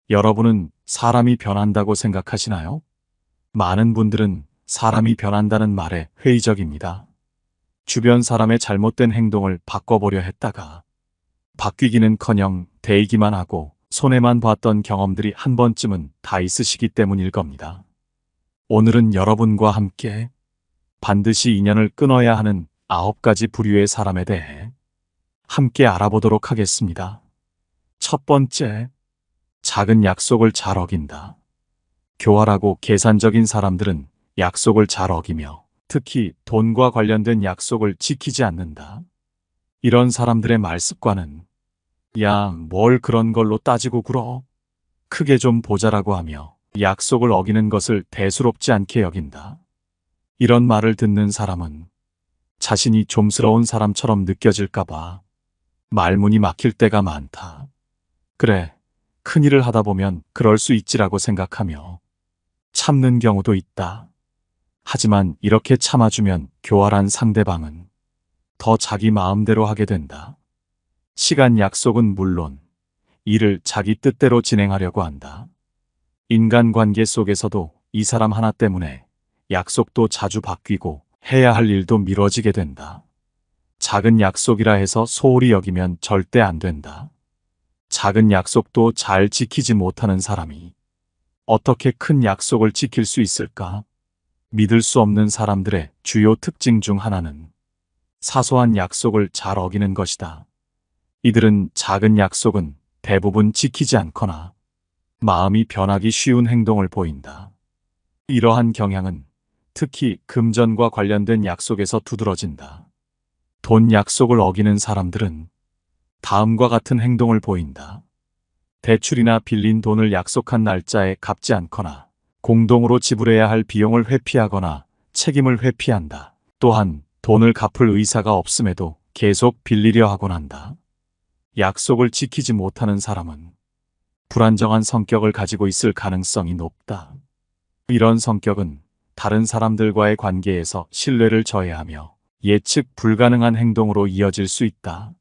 여러분은 사람이 변한다고 생각하시나요? 많은 분들은 사람이 변한다는 말에 회의적입니다. 주변 사람의 잘못된 행동을 바꿔보려 했다가 바뀌기는커녕 대이기만 하고 손해만 봤던 경험들이 한 번쯤은 다 있으시기 때문일 겁니다. 오늘은 여러분과 함께 반드시 인연을 끊어야 하는 9가지 부류의 사람에 대해 함께 알아보도록 하겠습니다. 첫 번째, 작은 약속을 잘 어긴다. 교활하고 계산적인 사람들은 약속을 잘 어기며 특히 돈과 관련된 약속을 지키지 않는다. 이런 사람들의 말습과는 야, 뭘 그런 걸로 따지고 굴어? 크게 좀 보자라고 하며 약속을 어기는 것을 대수롭지 않게 여긴다. 이런 말을 듣는 사람은 자신이 좀스러운 사람처럼 느껴질까봐 말문이 막힐 때가 많다. 그래, 큰일을 하다 보면 그럴 수 있지라고 생각하며 참는 경우도 있다. 하지만 이렇게 참아주면 교활한 상대방은 더 자기 마음대로 하게 된다. 시간 약속은 물론 일을 자기 뜻대로 진행하려고 한다. 인간관계 속에서도 이 사람 하나 때문에 약속도 자주 바뀌고 해야 할 일도 미뤄지게 된다. 작은 약속이라 해서 소홀히 여기면 절대 안 된다. 작은 약속도 잘 지키지 못하는 사람이 어떻게 큰 약속을 지킬 수 있을까? 믿을 수 없는 사람들의 주요 특징 중 하나는 사소한 약속을 잘 어기는 것이다. 이들은 작은 약속은 대부분 지키지 않거나 마음이 변하기 쉬운 행동을 보인다. 이러한 경향은 특히 금전과 관련된 약속에서 두드러진다. 돈 약속을 어기는 사람들은 다음과 같은 행동을 보인다. 대출이나 빌린 돈을 약속한 날짜에 갚지 않거나 공동으로 지불해야 할 비용을 회피하거나 책임을 회피한다. 또한 돈을 갚을 의사가 없음에도 계속 빌리려 하곤 한다. 약속을 지키지 못하는 사람은 불안정한 성격을 가지고 있을 가능성이 높다. 이런 성격은 다른 사람들과의 관계에서 신뢰를 저해하며 예측 불가능한 행동으로 이어질 수 있다.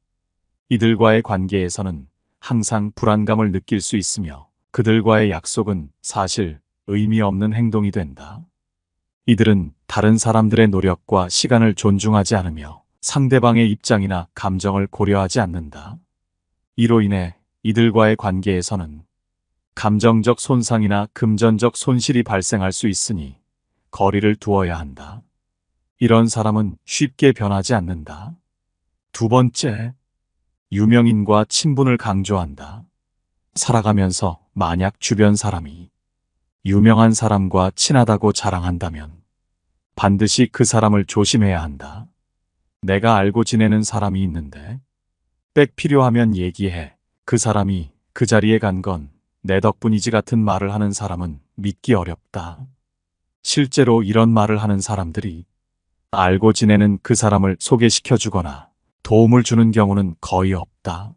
이들과의 관계에서는 항상 불안감을 느낄 수 있으며 그들과의 약속은 사실 의미 없는 행동이 된다. 이들은 다른 사람들의 노력과 시간을 존중하지 않으며 상대방의 입장이나 감정을 고려하지 않는다. 이로 인해 이들과의 관계에서는 감정적 손상이나 금전적 손실이 발생할 수 있으니 거리를 두어야 한다. 이런 사람은 쉽게 변하지 않는다. 두 번째, 유명인과 친분을 강조한다. 살아가면서 만약 주변 사람이 유명한 사람과 친하다고 자랑한다면 반드시 그 사람을 조심해야 한다. 내가 알고 지내는 사람이 있는데 백 필요하면 얘기해. 그 사람이 그 자리에 간 건 내 덕분이지 같은 말을 하는 사람은 믿기 어렵다. 실제로 이런 말을 하는 사람들이 알고 지내는 그 사람을 소개시켜주거나 도움을 주는 경우는 거의 없다.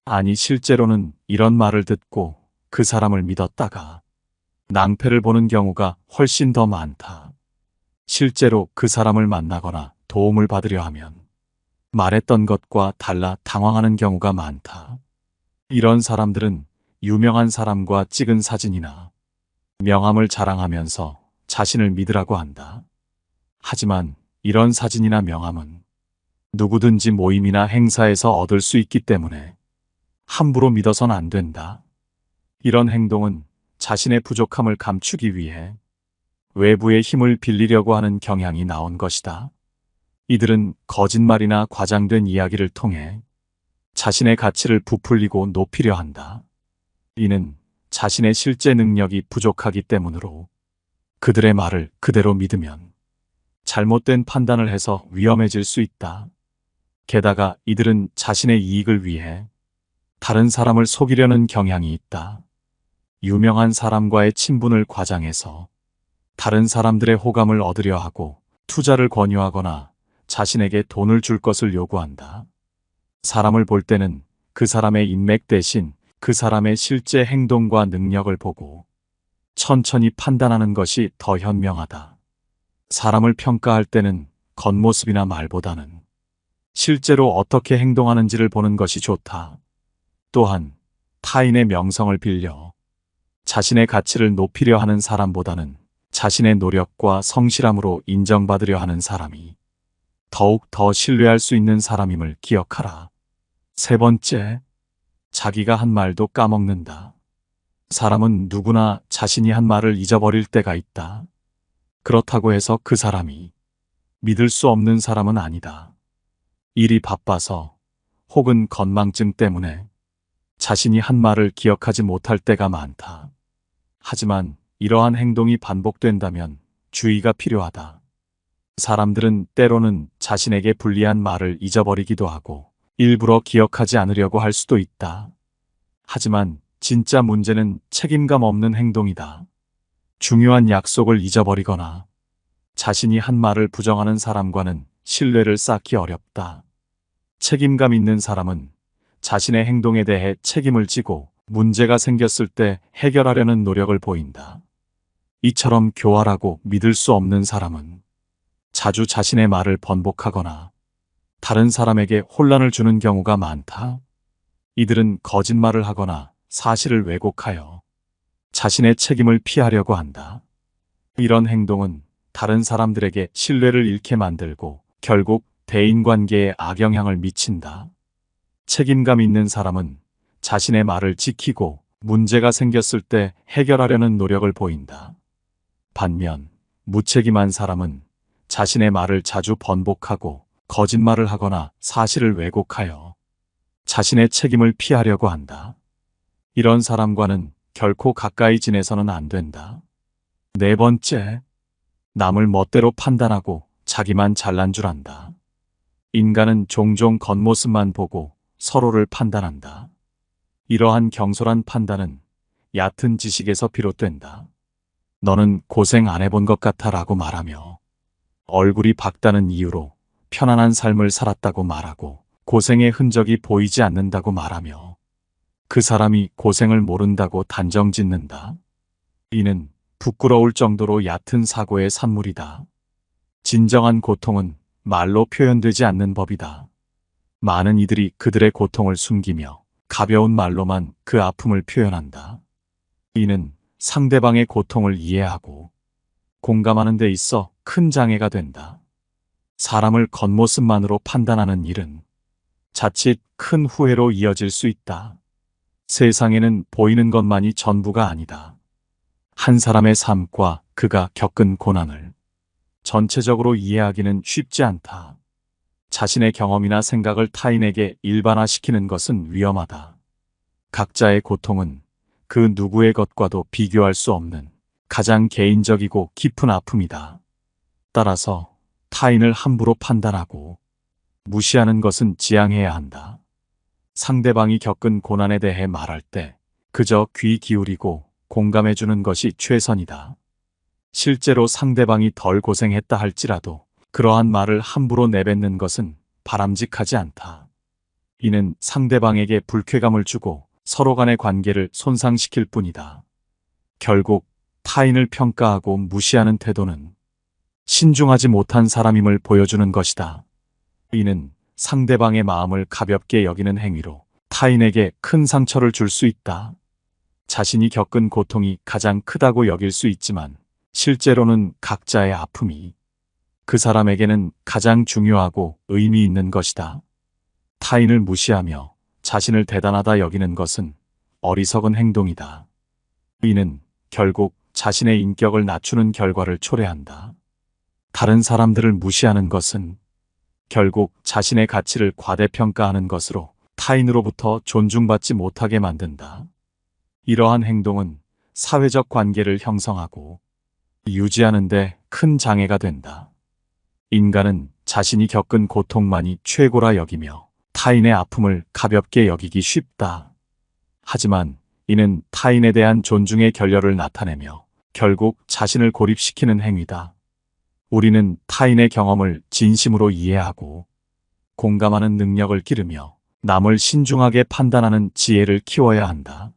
아니, 실제로는 이런 말을 듣고 그 사람을 믿었다가 낭패를 보는 경우가 훨씬 더 많다. 실제로 그 사람을 만나거나 도움을 받으려 하면 말했던 것과 달라 당황하는 경우가 많다. 이런 사람들은 유명한 사람과 찍은 사진이나 명함을 자랑하면서 자신을 믿으라고 한다. 하지만 이런 사진이나 명함은 누구든지 모임이나 행사에서 얻을 수 있기 때문에 함부로 믿어선 안 된다. 이런 행동은 자신의 부족함을 감추기 위해 외부의 힘을 빌리려고 하는 경향이 나온 것이다. 이들은 거짓말이나 과장된 이야기를 통해 자신의 가치를 부풀리고 높이려 한다. 이는 자신의 실제 능력이 부족하기 때문으로 그들의 말을 그대로 믿으면 잘못된 판단을 해서 위험해질 수 있다. 게다가 이들은 자신의 이익을 위해 다른 사람을 속이려는 경향이 있다. 유명한 사람과의 친분을 과장해서 다른 사람들의 호감을 얻으려 하고 투자를 권유하거나 자신에게 돈을 줄 것을 요구한다. 사람을 볼 때는 그 사람의 인맥 대신 그 사람의 실제 행동과 능력을 보고 천천히 판단하는 것이 더 현명하다. 사람을 평가할 때는 겉모습이나 말보다는 실제로 어떻게 행동하는지를 보는 것이 좋다. 또한 타인의 명성을 빌려 자신의 가치를 높이려 하는 사람보다는 자신의 노력과 성실함으로 인정받으려 하는 사람이 더욱 더 신뢰할 수 있는 사람임을 기억하라. 세 번째, 자기가 한 말도 까먹는다. 사람은 누구나 자신이 한 말을 잊어버릴 때가 있다. 그렇다고 해서 그 사람이 믿을 수 없는 사람은 아니다. 일이 바빠서 혹은 건망증 때문에 자신이 한 말을 기억하지 못할 때가 많다. 하지만 이러한 행동이 반복된다면 주의가 필요하다. 사람들은 때로는 자신에게 불리한 말을 잊어버리기도 하고 일부러 기억하지 않으려고 할 수도 있다. 하지만 진짜 문제는 책임감 없는 행동이다. 중요한 약속을 잊어버리거나 자신이 한 말을 부정하는 사람과는 신뢰를 쌓기 어렵다. 책임감 있는 사람은 자신의 행동에 대해 책임을 지고 문제가 생겼을 때 해결하려는 노력을 보인다. 이처럼 교활하고 믿을 수 없는 사람은 자주 자신의 말을 번복하거나 다른 사람에게 혼란을 주는 경우가 많다. 이들은 거짓말을 하거나 사실을 왜곡하여 자신의 책임을 피하려고 한다. 이런 행동은 다른 사람들에게 신뢰를 잃게 만들고 결국 대인관계에 악영향을 미친다. 책임감 있는 사람은 자신의 말을 지키고 문제가 생겼을 때 해결하려는 노력을 보인다. 반면 무책임한 사람은 자신의 말을 자주 번복하고 거짓말을 하거나 사실을 왜곡하여 자신의 책임을 피하려고 한다. 이런 사람과는 결코 가까이 지내서는 안 된다. 네 번째, 남을 멋대로 판단하고 자기만 잘난 줄 안다. 인간은 종종 겉모습만 보고 서로를 판단한다. 이러한 경솔한 판단은 얕은 지식에서 비롯된다. 너는 고생 안 해본 것 같아 라고 말하며 얼굴이 밝다는 이유로 편안한 삶을 살았다고 말하고 고생의 흔적이 보이지 않는다고 말하며 그 사람이 고생을 모른다고 단정 짓는다. 이는 부끄러울 정도로 얕은 사고의 산물이다. 진정한 고통은 말로 표현되지 않는 법이다. 많은 이들이 그들의 고통을 숨기며 가벼운 말로만 그 아픔을 표현한다. 이는 상대방의 고통을 이해하고 공감하는 데 있어 큰 장애가 된다. 사람을 겉모습만으로 판단하는 일은 자칫 큰 후회로 이어질 수 있다. 세상에는 보이는 것만이 전부가 아니다. 한 사람의 삶과 그가 겪은 고난을 전체적으로 이해하기는 쉽지 않다. 자신의 경험이나 생각을 타인에게 일반화시키는 것은 위험하다. 각자의 고통은 그 누구의 것과도 비교할 수 없는 가장 개인적이고 깊은 아픔이다. 따라서 타인을 함부로 판단하고 무시하는 것은 지양해야 한다. 상대방이 겪은 고난에 대해 말할 때 그저 귀 기울이고 공감해주는 것이 최선이다. 실제로 상대방이 덜 고생했다 할지라도 그러한 말을 함부로 내뱉는 것은 바람직하지 않다. 이는 상대방에게 불쾌감을 주고 서로 간의 관계를 손상시킬 뿐이다. 결국 타인을 평가하고 무시하는 태도는 신중하지 못한 사람임을 보여주는 것이다. 이는 상대방의 마음을 가볍게 여기는 행위로 타인에게 큰 상처를 줄 수 있다. 자신이 겪은 고통이 가장 크다고 여길 수 있지만 실제로는 각자의 아픔이 그 사람에게는 가장 중요하고 의미 있는 것이다. 타인을 무시하며 자신을 대단하다 여기는 것은 어리석은 행동이다. 이는 결국 자신의 인격을 낮추는 결과를 초래한다. 다른 사람들을 무시하는 것은 결국 자신의 가치를 과대평가하는 것으로 타인으로부터 존중받지 못하게 만든다. 이러한 행동은 사회적 관계를 형성하고 유지하는 데 큰 장애가 된다. 인간은 자신이 겪은 고통만이 최고라 여기며 타인의 아픔을 가볍게 여기기 쉽다. 하지만 이는 타인에 대한 존중의 결여를 나타내며 결국 자신을 고립시키는 행위다. 우리는 타인의 경험을 진심으로 이해하고 공감하는 능력을 기르며 남을 신중하게 판단하는 지혜를 키워야 한다.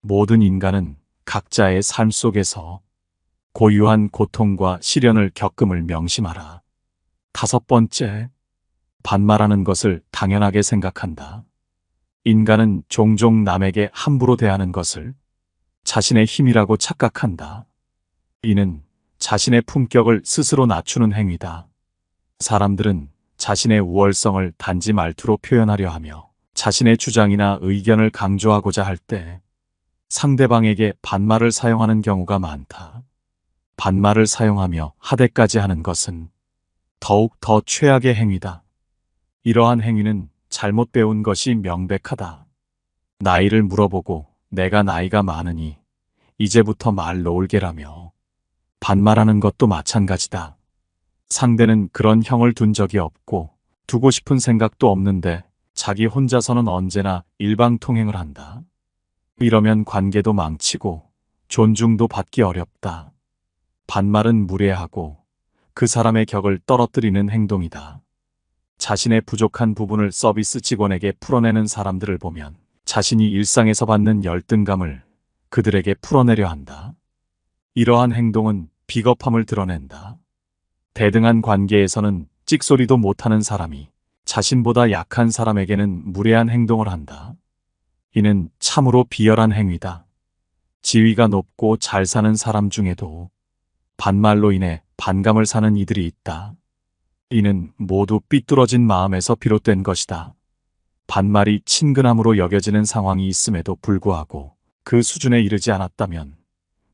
모든 인간은 각자의 삶 속에서 고유한 고통과 시련을 겪음을 명심하라. 다섯 번째, 반말하는 것을 당연하게 생각한다. 인간은 종종 남에게 함부로 대하는 것을 자신의 힘이라고 착각한다. 이는 자신의 품격을 스스로 낮추는 행위다. 사람들은 자신의 우월성을 단지 말투로 표현하려 하며 자신의 주장이나 의견을 강조하고자 할 때 상대방에게 반말을 사용하는 경우가 많다. 반말을 사용하며 하대까지 하는 것은 더욱 더 최악의 행위다. 이러한 행위는 잘못 배운 것이 명백하다. 나이를 물어보고 내가 나이가 많으니 이제부터 말 놓을게라며 반말하는 것도 마찬가지다. 상대는 그런 형을 둔 적이 없고 두고 싶은 생각도 없는데 자기 혼자서는 언제나 일방통행을 한다. 이러면 관계도 망치고 존중도 받기 어렵다. 반말은 무례하고 그 사람의 격을 떨어뜨리는 행동이다. 자신의 부족한 부분을 서비스 직원에게 풀어내는 사람들을 보면 자신이 일상에서 받는 열등감을 그들에게 풀어내려 한다. 이러한 행동은 비겁함을 드러낸다. 대등한 관계에서는 찍소리도 못하는 사람이 자신보다 약한 사람에게는 무례한 행동을 한다. 이는 참으로 비열한 행위다. 지위가 높고 잘 사는 사람 중에도 반말로 인해 반감을 사는 이들이 있다. 이는 모두 삐뚤어진 마음에서 비롯된 것이다. 반말이 친근함으로 여겨지는 상황이 있음에도 불구하고 그 수준에 이르지 않았다면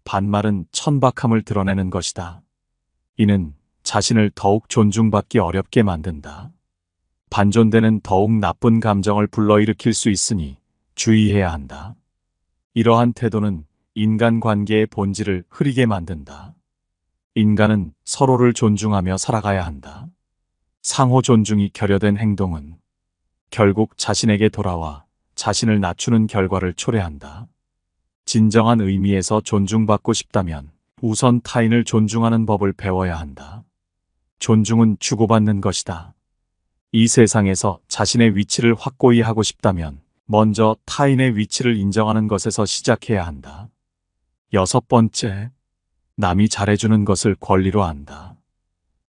반말은 천박함을 드러내는 것이다. 이는 자신을 더욱 존중받기 어렵게 만든다. 반존대는 더욱 나쁜 감정을 불러일으킬 수 있으니 주의해야 한다. 이러한 태도는 인간관계의 본질을 흐리게 만든다. 인간은 서로를 존중하며 살아가야 한다. 상호 존중이 결여된 행동은 결국 자신에게 돌아와 자신을 낮추는 결과를 초래한다. 진정한 의미에서 존중받고 싶다면 우선 타인을 존중하는 법을 배워야 한다. 존중은 주고받는 것이다. 이 세상에서 자신의 위치를 확고히 하고 싶다면 먼저 타인의 위치를 인정하는 것에서 시작해야 한다. 6번째, 남이 잘해주는 것을 권리로 안다.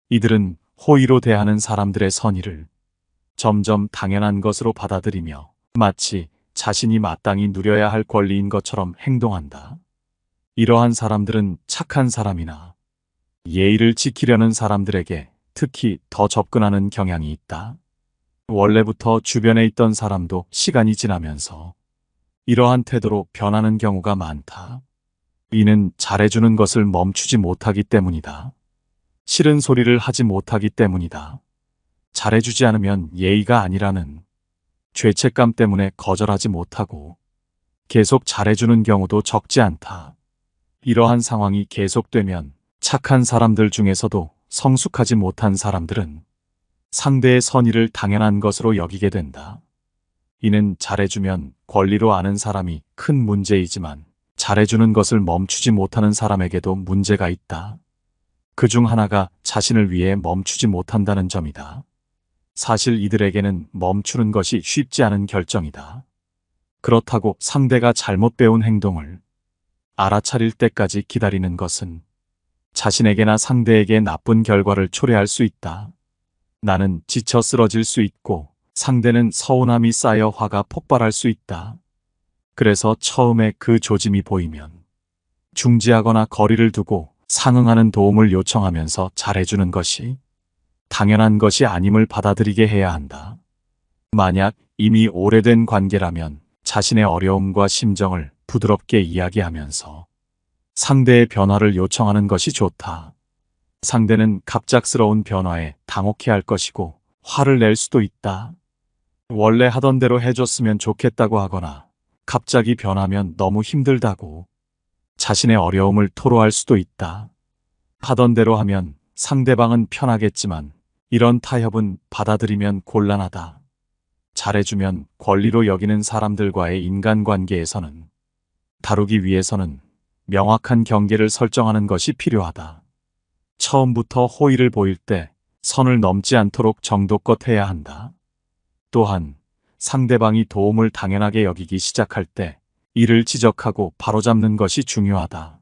이들은 호의로 대하는 사람들의 선의를 점점 당연한 것으로 받아들이며 마치 자신이 마땅히 누려야 할 권리인 것처럼 행동한다. 이러한 사람들은 착한 사람이나 예의를 지키려는 사람들에게 특히 더 접근하는 경향이 있다. 원래부터 주변에 있던 사람도 시간이 지나면서 이러한 태도로 변하는 경우가 많다. 이는 잘해주는 것을 멈추지 못하기 때문이다. 싫은 소리를 하지 못하기 때문이다. 잘해주지 않으면 예의가 아니라는 죄책감 때문에 거절하지 못하고 계속 잘해주는 경우도 적지 않다. 이러한 상황이 계속되면 착한 사람들 중에서도 성숙하지 못한 사람들은 상대의 선의를 당연한 것으로 여기게 된다. 이는 잘해주면 권리로 아는 사람이 큰 문제이지만 잘해주는 것을 멈추지 못하는 사람에게도 문제가 있다. 그 중 하나가 자신을 위해 멈추지 못한다는 점이다. 사실 이들에게는 멈추는 것이 쉽지 않은 결정이다. 그렇다고 상대가 잘못 배운 행동을 알아차릴 때까지 기다리는 것은 자신에게나 상대에게 나쁜 결과를 초래할 수 있다. 나는 지쳐 쓰러질 수 있고 상대는 서운함이 쌓여 화가 폭발할 수 있다. 그래서 처음에 그 조짐이 보이면 중지하거나 거리를 두고 상응하는 도움을 요청하면서 잘해주는 것이 당연한 것이 아님을 받아들이게 해야 한다. 만약 이미 오래된 관계라면 자신의 어려움과 심정을 부드럽게 이야기하면서 상대의 변화를 요청하는 것이 좋다. 상대는 갑작스러운 변화에 당혹해할 것이고 화를 낼 수도 있다. 원래 하던 대로 해줬으면 좋겠다고 하거나 갑자기 변하면 너무 힘들다고 자신의 어려움을 토로할 수도 있다. 하던 대로 하면 상대방은 편하겠지만 이런 타협은 받아들이면 곤란하다. 잘해주면 권리로 여기는 사람들과의 인간관계에서는 다루기 위해서는 명확한 경계를 설정하는 것이 필요하다. 처음부터 호의를 보일 때 선을 넘지 않도록 정도껏 해야 한다. 또한 상대방이 도움을 당연하게 여기기 시작할 때 이를 지적하고 바로잡는 것이 중요하다.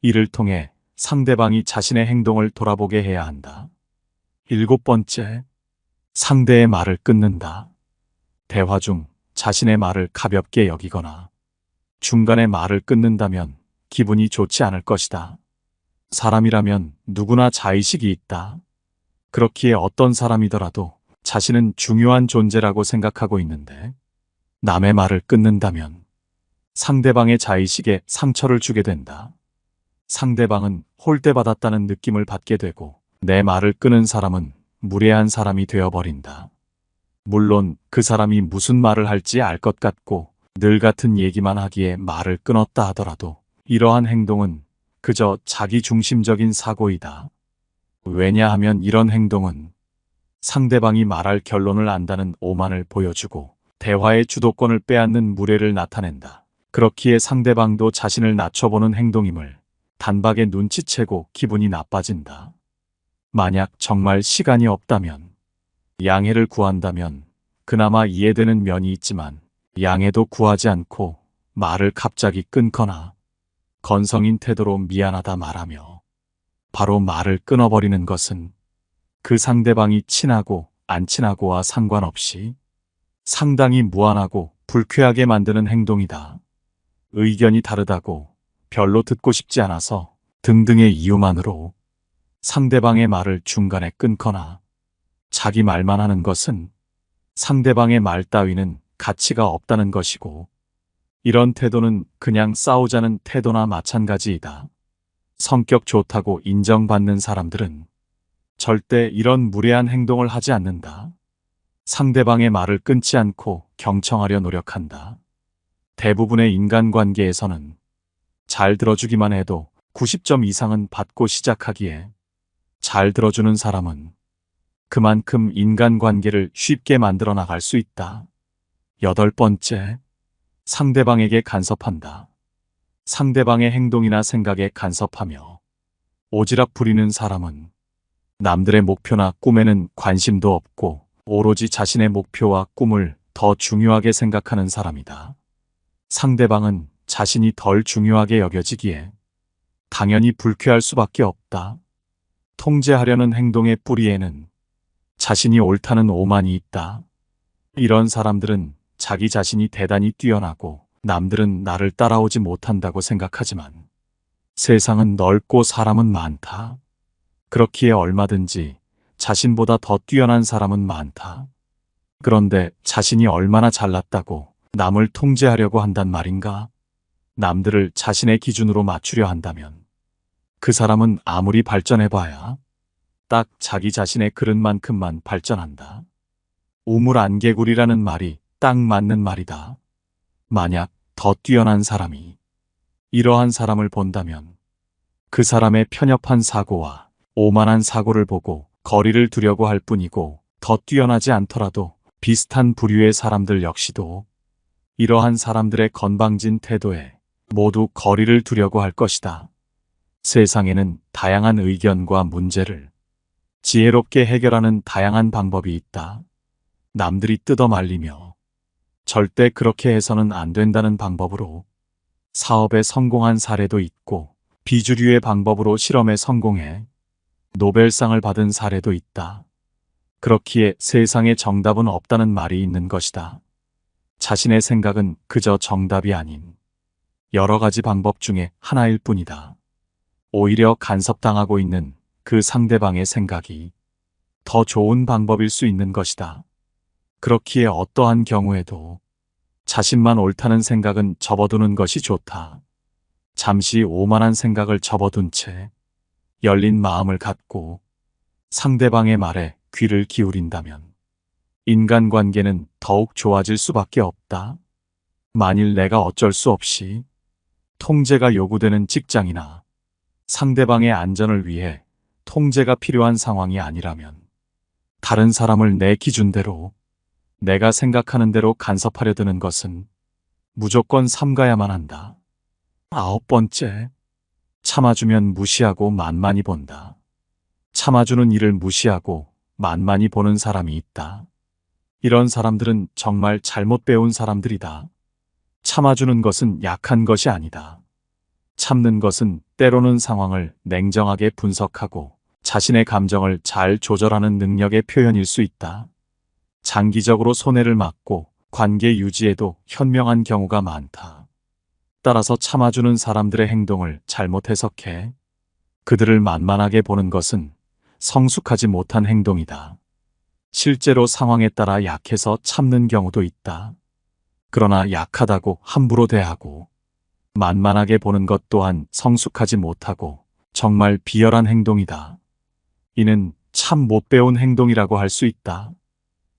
이를 통해 상대방이 자신의 행동을 돌아보게 해야 한다. 7번째, 상대의 말을 끊는다. 대화 중 자신의 말을 가볍게 여기거나 중간에 말을 끊는다면 기분이 좋지 않을 것이다. 사람이라면 누구나 자의식이 있다. 그렇기에 어떤 사람이더라도 자신은 중요한 존재라고 생각하고 있는데 남의 말을 끊는다면 상대방의 자의식에 상처를 주게 된다. 상대방은 홀대받았다는 느낌을 받게 되고 내 말을 끊은 사람은 무례한 사람이 되어버린다. 물론 그 사람이 무슨 말을 할지 알 것 같고 늘 같은 얘기만 하기에 말을 끊었다 하더라도 이러한 행동은 그저 자기 중심적인 사고이다. 왜냐하면 이런 행동은 상대방이 말할 결론을 안다는 오만을 보여주고 대화의 주도권을 빼앗는 무례를 나타낸다. 그렇기에 상대방도 자신을 낮춰보는 행동임을 단박에 눈치채고 기분이 나빠진다. 만약 정말 시간이 없다면, 양해를 구한다면 그나마 이해되는 면이 있지만 양해도 구하지 않고 말을 갑자기 끊거나 건성인 태도로 미안하다 말하며 바로 말을 끊어버리는 것은 그 상대방이 친하고 안 친하고와 상관없이 상당히 무안하고 불쾌하게 만드는 행동이다. 의견이 다르다고, 별로 듣고 싶지 않아서 등등의 이유만으로 상대방의 말을 중간에 끊거나 자기 말만 하는 것은 상대방의 말 따위는 가치가 없다는 것이고 이런 태도는 그냥 싸우자는 태도나 마찬가지이다. 성격 좋다고 인정받는 사람들은 절대 이런 무례한 행동을 하지 않는다. 상대방의 말을 끊지 않고 경청하려 노력한다. 대부분의 인간관계에서는 잘 들어주기만 해도 90점 이상은 받고 시작하기에 잘 들어주는 사람은 그만큼 인간관계를 쉽게 만들어 나갈 수 있다. 8번째, 상대방에게 간섭한다. 상대방의 행동이나 생각에 간섭하며 오지랖 부리는 사람은 남들의 목표나 꿈에는 관심도 없고 오로지 자신의 목표와 꿈을 더 중요하게 생각하는 사람이다. 상대방은 자신이 덜 중요하게 여겨지기에 당연히 불쾌할 수밖에 없다. 통제하려는 행동의 뿌리에는 자신이 옳다는 오만이 있다. 이런 사람들은 자기 자신이 대단히 뛰어나고 남들은 나를 따라오지 못한다고 생각하지만 세상은 넓고 사람은 많다. 그렇기에 얼마든지 자신보다 더 뛰어난 사람은 많다. 그런데 자신이 얼마나 잘났다고 남을 통제하려고 한단 말인가? 남들을 자신의 기준으로 맞추려 한다면 그 사람은 아무리 발전해봐야 딱 자기 자신의 그릇만큼만 발전한다. 우물안개구리라는 말이 딱 맞는 말이다. 만약 더 뛰어난 사람이 이러한 사람을 본다면 그 사람의 편협한 사고와 오만한 사고를 보고 거리를 두려고 할 뿐이고 더 뛰어나지 않더라도 비슷한 부류의 사람들 역시도 이러한 사람들의 건방진 태도에 모두 거리를 두려고 할 것이다. 세상에는 다양한 의견과 문제를 지혜롭게 해결하는 다양한 방법이 있다. 남들이 뜯어 말리며 절대 그렇게 해서는 안 된다는 방법으로 사업에 성공한 사례도 있고 비주류의 방법으로 실험에 성공해 노벨상을 받은 사례도 있다. 그렇기에 세상에 정답은 없다는 말이 있는 것이다. 자신의 생각은 그저 정답이 아닌 여러 가지 방법 중에 하나일 뿐이다. 오히려 간섭당하고 있는 그 상대방의 생각이 더 좋은 방법일 수 있는 것이다. 그렇기에 어떠한 경우에도 자신만 옳다는 생각은 접어두는 것이 좋다. 잠시 오만한 생각을 접어둔 채 열린 마음을 갖고 상대방의 말에 귀를 기울인다면 인간관계는 더욱 좋아질 수밖에 없다. 만일 내가 어쩔 수 없이 통제가 요구되는 직장이나 상대방의 안전을 위해 통제가 필요한 상황이 아니라면 다른 사람을 내 기준대로 내가 생각하는 대로 간섭하려 드는 것은 무조건 삼가야만 한다. 9번째, 참아주면 무시하고 만만히 본다. 참아주는 일을 무시하고 만만히 보는 사람이 있다. 이런 사람들은 정말 잘못 배운 사람들이다. 참아주는 것은 약한 것이 아니다. 참는 것은 때로는 상황을 냉정하게 분석하고 자신의 감정을 잘 조절하는 능력의 표현일 수 있다. 장기적으로 손해를 막고 관계 유지에도 현명한 경우가 많다. 따라서 참아주는 사람들의 행동을 잘못 해석해 그들을 만만하게 보는 것은 성숙하지 못한 행동이다. 실제로 상황에 따라 약해서 참는 경우도 있다. 그러나 약하다고 함부로 대하고 만만하게 보는 것 또한 성숙하지 못하고 정말 비열한 행동이다. 이는 참 못 배운 행동이라고 할 수 있다.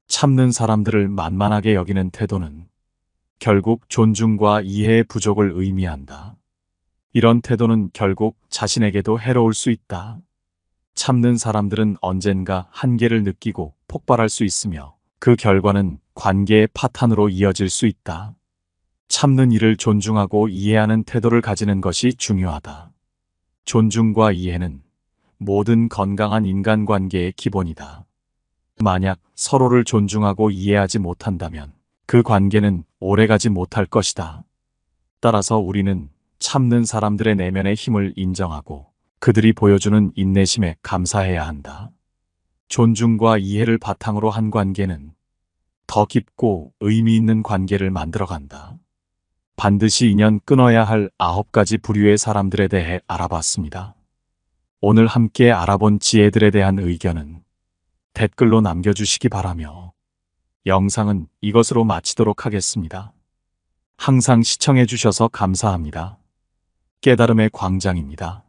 참는 사람들을 만만하게 여기는 태도는 결국 존중과 이해의 부족을 의미한다. 이런 태도는 결국 자신에게도 해로울 수 있다. 참는 사람들은 언젠가 한계를 느끼고 폭발할 수 있으며 그 결과는 관계의 파탄으로 이어질 수 있다. 참는 이를 존중하고 이해하는 태도를 가지는 것이 중요하다. 존중과 이해는 모든 건강한 인간관계의 기본이다. 만약 서로를 존중하고 이해하지 못한다면 그 관계는 오래가지 못할 것이다. 따라서 우리는 참는 사람들의 내면의 힘을 인정하고 그들이 보여주는 인내심에 감사해야 한다. 존중과 이해를 바탕으로 한 관계는 더 깊고 의미 있는 관계를 만들어간다. 반드시 인연 끊어야 할 9가지 부류의 사람들에 대해 알아봤습니다. 오늘 함께 알아본 지혜들에 대한 의견은 댓글로 남겨주시기 바라며 영상은 이것으로 마치도록 하겠습니다. 항상 시청해주셔서 감사합니다. 깨달음의 광장입니다.